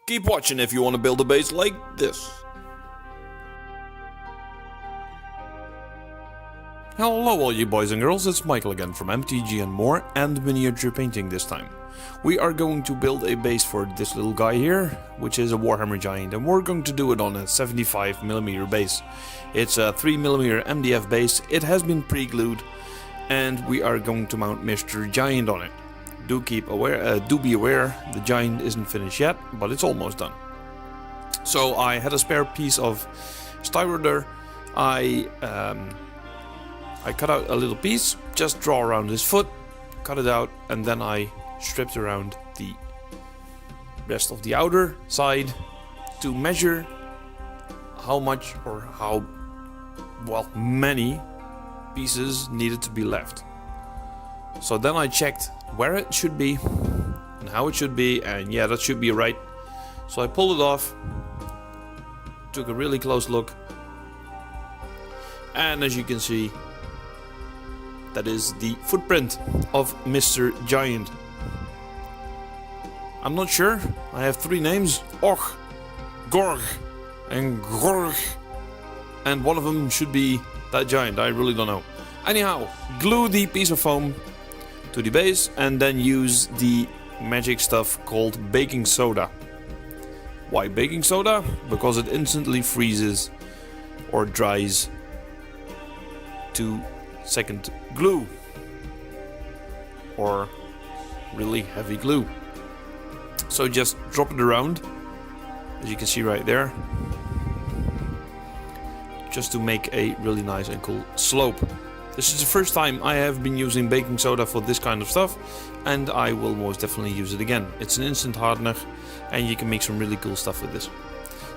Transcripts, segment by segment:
Keep watching if you want to build a base like this. Hello all you boys and girls, it's Michael again from MTG and More and miniature painting this time. We are going to build a base for this little guy here, which is a Warhammer Giant, and we're going to do it on a 75mm base. It's a 3mm MDF base, it has been pre-glued, and we are going to mount Mr. Giant on it. Do be aware, the Giant isn't finished yet, but it's almost done. So I had a spare piece of styroder. I cut out a little piece, just draw around his foot, cut it out, and then I stripped around the rest of the outer side to measure how much or how many pieces needed to be left. So then I checked where it should be and how it should be, and yeah, that should be right. So I pulled it off, took a really close look, and as you can see, that is the footprint of Mr. Giant. I'm not sure, I have three names, Och, Gorg and Gorg, and one of them should be that giant, I really don't know. Anyhow, glue the piece of foam to the base and then use the magic stuff called baking soda. Why baking soda? Because it instantly freezes or dries to second glue or really heavy glue. So just drop it around, as you can see right there, just to make a really nice and cool slope. This is the first time I have been using baking soda for this kind of stuff, and I will most definitely use it again. It's an instant hardener and you can make some really cool stuff with this.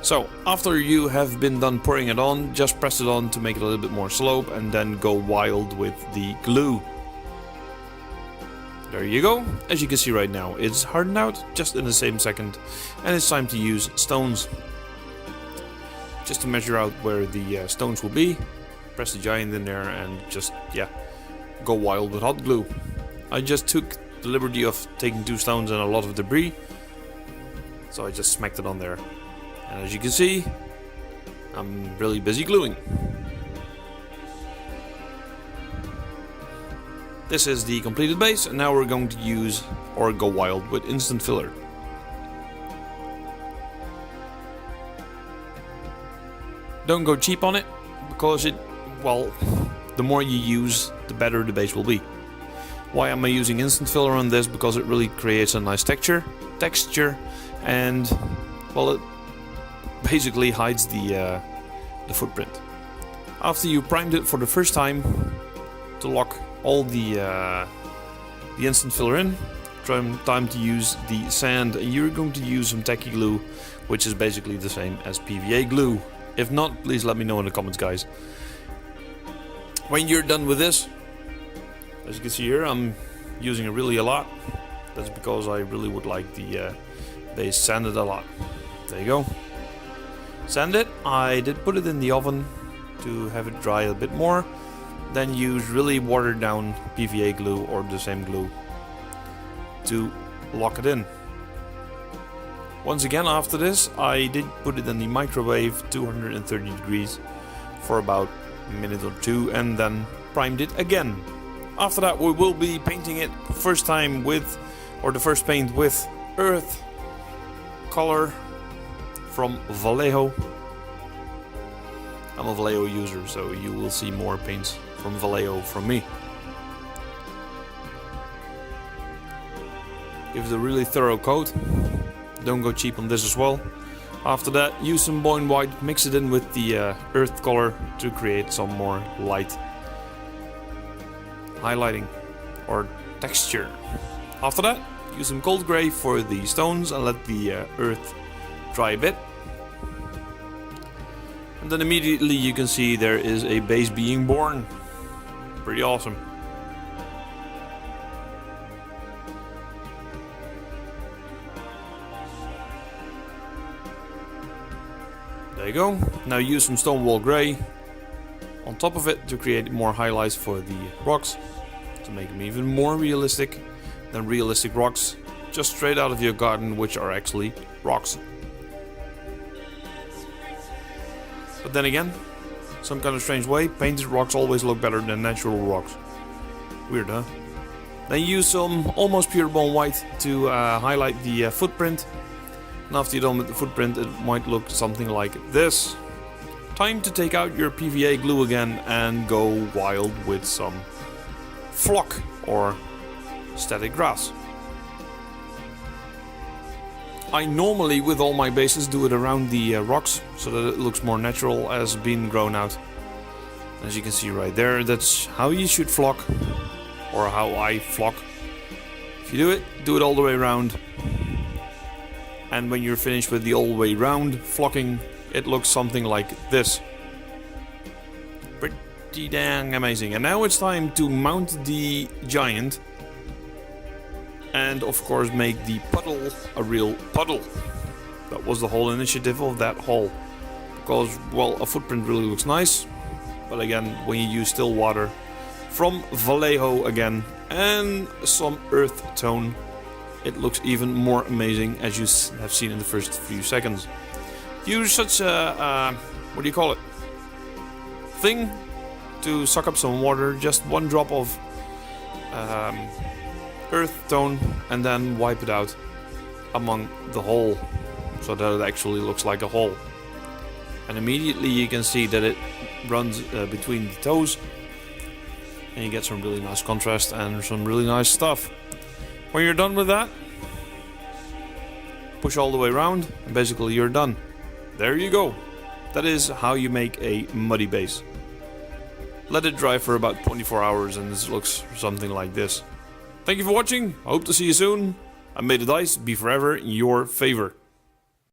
So after you have been done pouring it on, just press it on to make it a little bit more slope and then go wild with the glue. There you go. As you can see right now, it's hardened out just in the same second, and it's time to use stones. Just to measure out where the stones will be, press the Giant in there and just, go wild with hot glue. I just took the liberty of taking two stones and a lot of debris, so I just smacked it on there. And as you can see, I'm really busy gluing. This is the completed base, and now we're going to use or go wild with instant filler. Don't go cheap on it, because the more you use, the better the base will be. Why am I using instant filler on this? Because it really creates a nice texture, and it basically hides the footprint. After you primed it for the first time, to lock all the instant filler in, time to use the sand, and you're going to use some tacky glue, which is basically the same as PVA glue. If not, please let me know in the comments, guys. When you're done with this, as you can see here, I'm using it really a lot. That's because I really would like the base sanded a lot. There you go. Sand it. I did put it in the oven to have it dry a bit more. Then use really watered down PVA glue or the same glue to lock it in. Once again, after this, I did put it in the microwave 230 degrees for about a minute or two and then primed it again. After that, we will be painting it the first paint with earth color from Vallejo. I'm a Vallejo user, so you will see more paints from Vallejo from me. Give it a really thorough coat. Don't go cheap on this as well. After that, use some Boyne White, mix it in with the earth color to create some more light highlighting or texture. After that, use some cold gray for the stones and let the earth dry a bit. And then immediately you can see there is a base being born. Pretty awesome. There you go. Now use some Stonewall Grey on top of it to create more highlights for the rocks, to make them even more realistic than realistic rocks just straight out of your garden, which are actually rocks But then again, some kind of strange way, painted rocks always look better than natural rocks. Weird, huh? Then use some almost pure bone white to highlight the footprint. And after you're done with the footprint, it might look something like this. Time to take out your PVA glue again and go wild with some flock or static grass. I normally, with all my bases, do it around the rocks so that it looks more natural as being grown out. As you can see right there, that's how you should flock, or how I flock. If you do it all the way around. And when you're finished with the all the way round flocking, it looks something like this. Pretty dang amazing. And now it's time to mount the giant. And of course make the puddle a real puddle. That was the whole initiative of that haul. Because, well, a footprint really looks nice. But again, when you use still water from Vallejo again and some earth tone, it looks even more amazing, as you have seen in the first few seconds. Use such a, what do you call it? Thing to suck up some water, just one drop of earth tone, and then wipe it out among the hole so that it actually looks like a hole. And immediately you can see that it runs between the toes, and you get some really nice contrast and some really nice stuff. When you're done with that, push all the way around and basically you're done. There you go. That is how you make a muddy base. Let it dry for about 24 hours and this looks something like this. Thank you for watching. I hope to see you soon. And may the dice be forever in your favor.